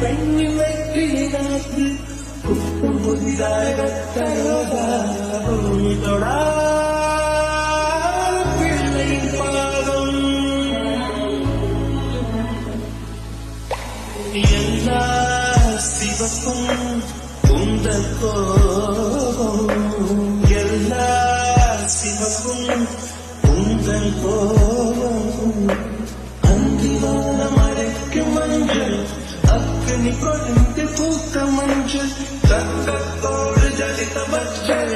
பெண்ணின் வெற்றி நாக்கு புத்தம் புதிதாக தொடா பிள்ளையின் பாதம் எல்லா சிவப்பும் உந்தன் கோபம் எல்லா சிவப்பும் உந்தன் கோபம் அந்திவானம் அடைக்கும் மஞ்சள் அக்னி கொழுந்து பூத்த மஞ்சள் ரத்தத்தோடு ஜலித்த மஞ்சள்